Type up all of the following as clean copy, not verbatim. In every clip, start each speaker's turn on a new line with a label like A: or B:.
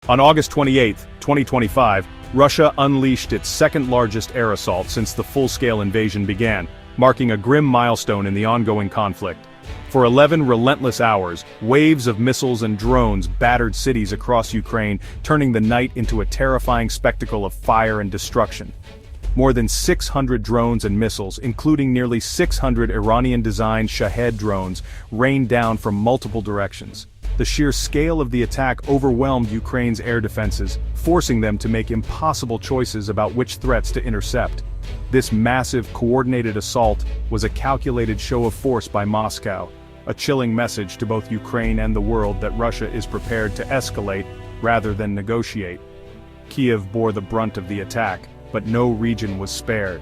A: On August 28, 2025, Russia unleashed its second-largest air assault since the full-scale invasion began, marking a grim milestone in the ongoing conflict. For 11 relentless hours, waves of missiles and drones battered cities across Ukraine, turning the night into a terrifying spectacle of fire and destruction. More than 600 drones and missiles, including nearly 600 Iranian-designed Shahed drones, rained down from multiple directions. The sheer scale of the attack overwhelmed Ukraine's air defenses, forcing them to make impossible choices about which threats to intercept. This massive, coordinated assault was a calculated show of force by Moscow, a chilling message to both Ukraine and the world that Russia is prepared to escalate rather than negotiate. Kiev bore the brunt of the attack, but no region was spared.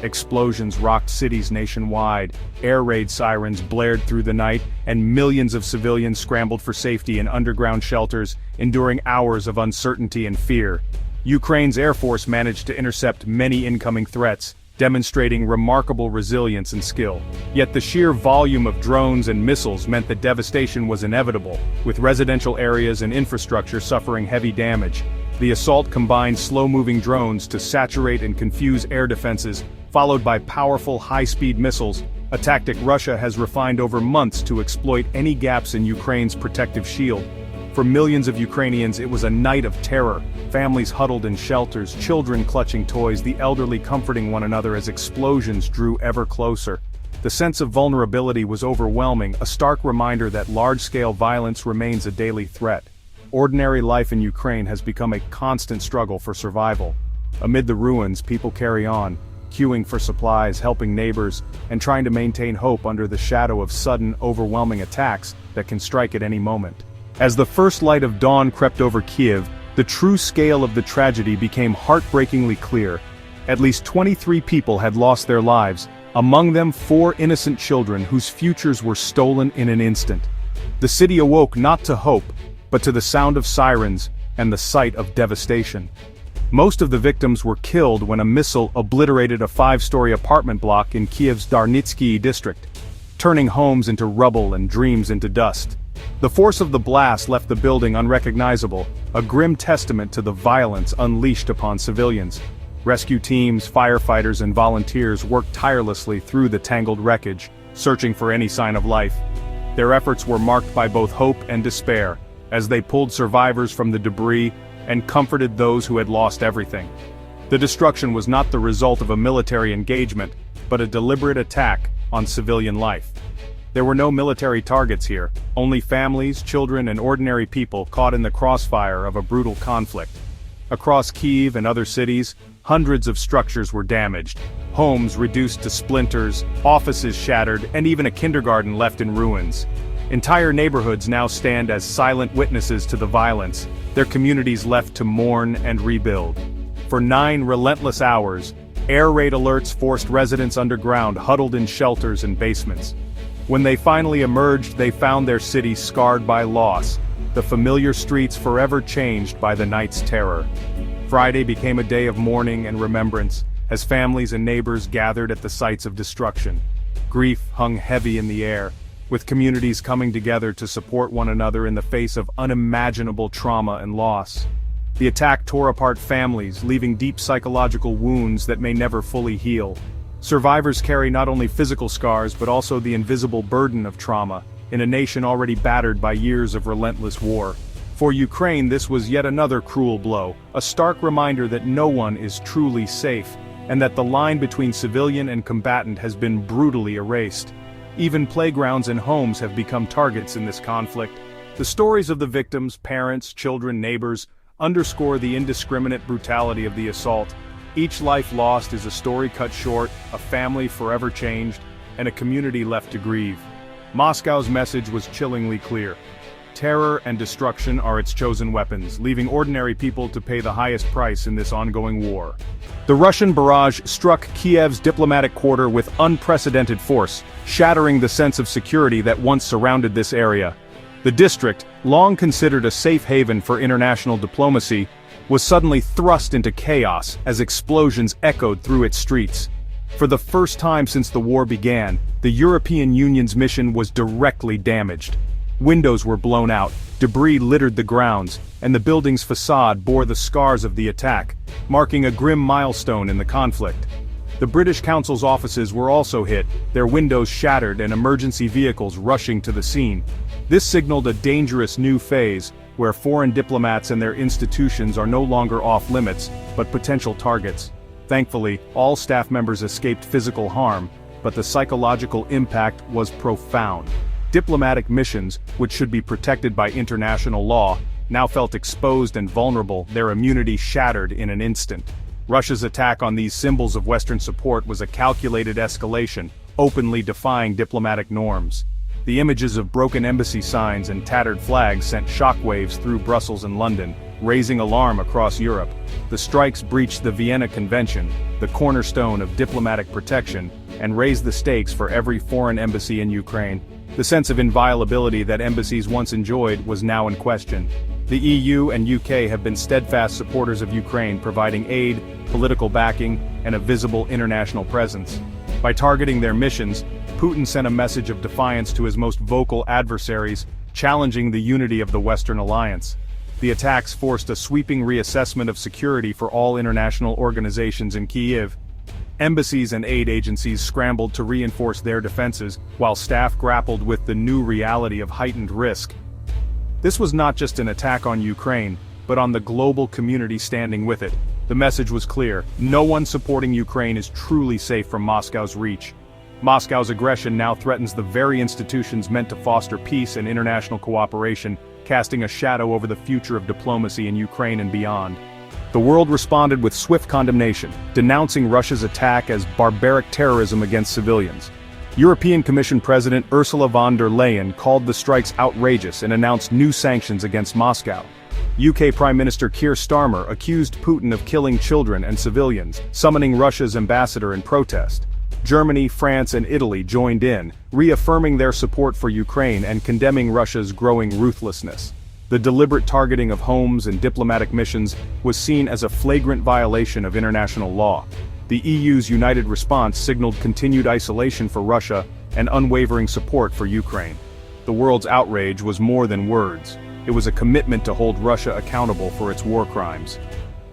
A: Explosions rocked cities nationwide, air raid sirens blared through the night, and millions of civilians scrambled for safety in underground shelters, enduring hours of uncertainty and fear. Ukraine's Air Force managed to intercept many incoming threats, demonstrating remarkable resilience and skill. Yet the sheer volume of drones and missiles meant that devastation was inevitable, with residential areas and infrastructure suffering heavy damage. The assault combined slow-moving drones to saturate and confuse air defenses, followed by powerful high-speed missiles, a tactic Russia has refined over months to exploit any gaps in Ukraine's protective shield. For millions of Ukrainians, it was a night of terror, families huddled in shelters, children clutching toys, the elderly comforting one another as explosions drew ever closer. The sense of vulnerability was overwhelming, a stark reminder that large-scale violence remains a daily threat. Ordinary life in Ukraine has become a constant struggle for survival. Amid the ruins, people carry on, queuing for supplies, helping neighbors, and trying to maintain hope under the shadow of sudden, overwhelming attacks that can strike at any moment. As the first light of dawn crept over Kiev, the true scale of the tragedy became heartbreakingly clear. At least 23 people had lost their lives, among them 4 innocent children whose futures were stolen in an instant. The city awoke not to hope, but to the sound of sirens and the sight of devastation. Most of the victims were killed when a missile obliterated a 5-story apartment block in Kiev's Darnitsky district, turning homes into rubble and dreams into dust. The force of the blast left the building unrecognizable, a grim testament to the violence unleashed upon civilians. Rescue teams, firefighters, and volunteers worked tirelessly through the tangled wreckage, searching for any sign of life. Their efforts were marked by both hope and despair, as they pulled survivors from the debris and comforted those who had lost everything. The destruction was not the result of a military engagement, but a deliberate attack on civilian life. There were no military targets here, only families, children, and ordinary people caught in the crossfire of a brutal conflict. Across Kyiv and other cities, hundreds of structures were damaged, homes reduced to splinters, offices shattered, and even a kindergarten left in ruins. Entire neighborhoods now stand as silent witnesses to the violence, their communities left to mourn and rebuild. For 9 relentless hours, air raid alerts forced residents underground, huddled in shelters and basements. When they finally emerged, they found their city scarred by loss, the familiar streets forever changed by the night's terror. Friday became a day of mourning and remembrance, as families and neighbors gathered at the sites of destruction. Grief hung heavy in the air, with communities coming together to support one another in the face of unimaginable trauma and loss. The attack tore apart families, leaving deep psychological wounds that may never fully heal. Survivors carry not only physical scars but also the invisible burden of trauma, in a nation already battered by years of relentless war. For Ukraine, this was yet another cruel blow, a stark reminder that no one is truly safe, and that the line between civilian and combatant has been brutally erased. Even playgrounds and homes have become targets in this conflict. The stories of the victims, parents, children, neighbors, underscore the indiscriminate brutality of the assault. Each life lost is a story cut short, a family forever changed, and a community left to grieve. Moscow's message was chillingly clear. Terror and destruction are its chosen weapons, leaving ordinary people to pay the highest price in this ongoing war. The Russian barrage struck Kiev's diplomatic quarter with unprecedented force, shattering the sense of security that once surrounded this area. The district, long considered a safe haven for international diplomacy, was suddenly thrust into chaos as explosions echoed through its streets. For the first time since the war began, the European Union's mission was directly damaged. Windows were blown out, debris littered the grounds, and the building's facade bore the scars of the attack, marking a grim milestone in the conflict. The British Council's offices were also hit, their windows shattered and emergency vehicles rushing to the scene. This signaled a dangerous new phase, where foreign diplomats and their institutions are no longer off-limits, but potential targets. Thankfully, all staff members escaped physical harm, but the psychological impact was profound. Diplomatic missions, which should be protected by international law, now felt exposed and vulnerable, their immunity shattered in an instant. Russia's attack on these symbols of Western support was a calculated escalation, openly defying diplomatic norms. The images of broken embassy signs and tattered flags sent shockwaves through Brussels and London, raising alarm across Europe. The strikes breached the Vienna Convention, the cornerstone of diplomatic protection, and raised the stakes for every foreign embassy in Ukraine. The sense of inviolability that embassies once enjoyed was now in question. The EU and UK have been steadfast supporters of Ukraine, providing aid, political backing, and a visible international presence. By targeting their missions, Putin sent a message of defiance to his most vocal adversaries, challenging the unity of the Western alliance. The attacks forced a sweeping reassessment of security for all international organizations in Kyiv. Embassies and aid agencies scrambled to reinforce their defenses, while staff grappled with the new reality of heightened risk. This was not just an attack on Ukraine, but on the global community standing with it. The message was clear: no one supporting Ukraine is truly safe from Moscow's reach. Moscow's aggression now threatens the very institutions meant to foster peace and international cooperation, casting a shadow over the future of diplomacy in Ukraine and beyond. The world responded with swift condemnation, denouncing Russia's attack as barbaric terrorism against civilians. European Commission President Ursula von der Leyen called the strikes outrageous and announced new sanctions against Moscow. UK Prime Minister Keir Starmer accused Putin of killing children and civilians, summoning Russia's ambassador in protest. Germany, France, and Italy joined in, reaffirming their support for Ukraine and condemning Russia's growing ruthlessness. The deliberate targeting of homes and diplomatic missions was seen as a flagrant violation of international law. The EU's united response signaled continued isolation for Russia and unwavering support for Ukraine. The world's outrage was more than words. It was a commitment to hold Russia accountable for its war crimes.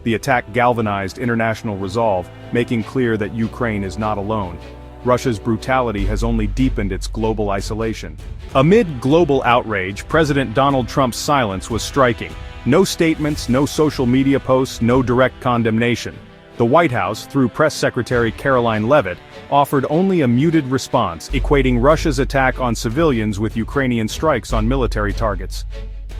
A: The attack galvanized international resolve, making clear that Ukraine is not alone. Russia's brutality has only deepened its global isolation. Amid global outrage, President Donald Trump's silence was striking. No statements, no social media posts, no direct condemnation. The White House, through Press Secretary Caroline Leavitt, offered only a muted response, equating Russia's attack on civilians with Ukrainian strikes on military targets.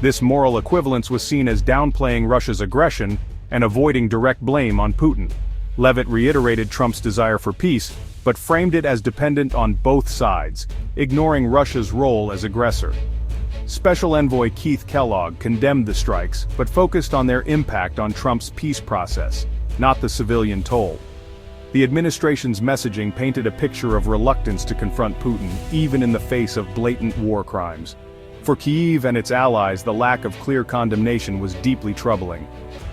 A: This moral equivalence was seen as downplaying Russia's aggression and avoiding direct blame on Putin. Leavitt reiterated Trump's desire for peace, but framed it as dependent on both sides, ignoring Russia's role as aggressor. Special Envoy Keith Kellogg condemned the strikes, but focused on their impact on Trump's peace process, not the civilian toll. The administration's messaging painted a picture of reluctance to confront Putin, even in the face of blatant war crimes. For Kyiv and its allies, the lack of clear condemnation was deeply troubling.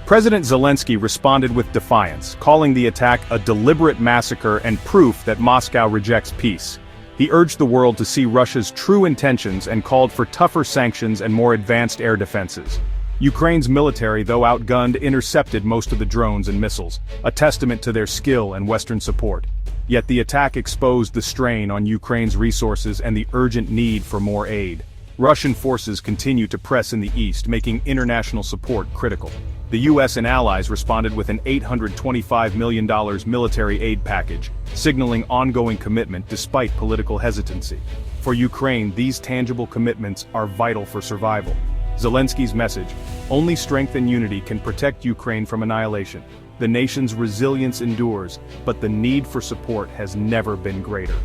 A: President Zelensky responded with defiance, calling the attack a deliberate massacre and proof that Moscow rejects peace. He urged the world to see Russia's true intentions and called for tougher sanctions and more advanced air defenses. Ukraine's military, though outgunned, intercepted most of the drones and missiles, a testament to their skill and Western support. Yet the attack exposed the strain on Ukraine's resources and the urgent need for more aid. Russian forces continue to press in the east, making international support critical. The US and allies responded with an $825 million military aid package, signaling ongoing commitment despite political hesitancy. For Ukraine, these tangible commitments are vital for survival. Zelensky's message: only strength and unity can protect Ukraine from annihilation. The nation's resilience endures, but the need for support has never been greater.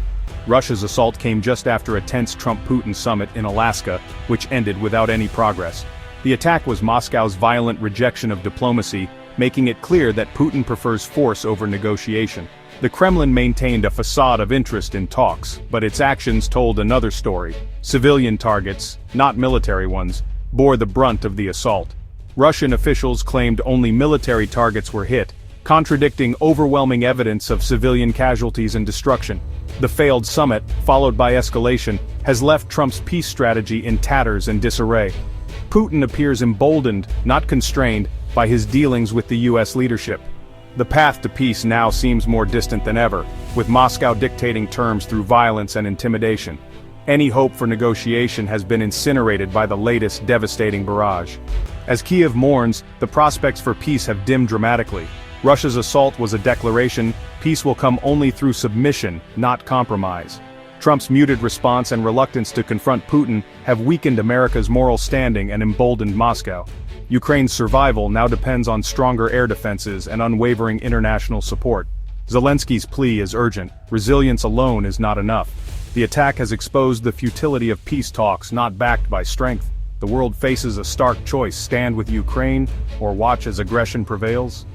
A: Russia's assault came just after a tense Trump-Putin summit in Alaska, which ended without any progress. The attack was Moscow's violent rejection of diplomacy, making it clear that Putin prefers force over negotiation. The Kremlin maintained a facade of interest in talks, but its actions told another story. Civilian targets, not military ones, bore the brunt of the assault. Russian officials claimed only military targets were hit, contradicting overwhelming evidence of civilian casualties and destruction. The failed summit, followed by escalation, has left Trump's peace strategy in tatters and disarray. Putin appears emboldened, not constrained, by his dealings with the US leadership. The path to peace now seems more distant than ever, with Moscow dictating terms through violence and intimidation. Any hope for negotiation has been incinerated by the latest devastating barrage. As Kiev mourns, the prospects for peace have dimmed dramatically. Russia's assault was a declaration, peace will come only through submission, not compromise. Trump's muted response and reluctance to confront Putin have weakened America's moral standing and emboldened Moscow. Ukraine's survival now depends on stronger air defenses and unwavering international support. Zelensky's plea is urgent. Resilience alone is not enough. The attack has exposed the futility of peace talks not backed by strength. The world faces a stark choice: stand with Ukraine or watch as aggression prevails.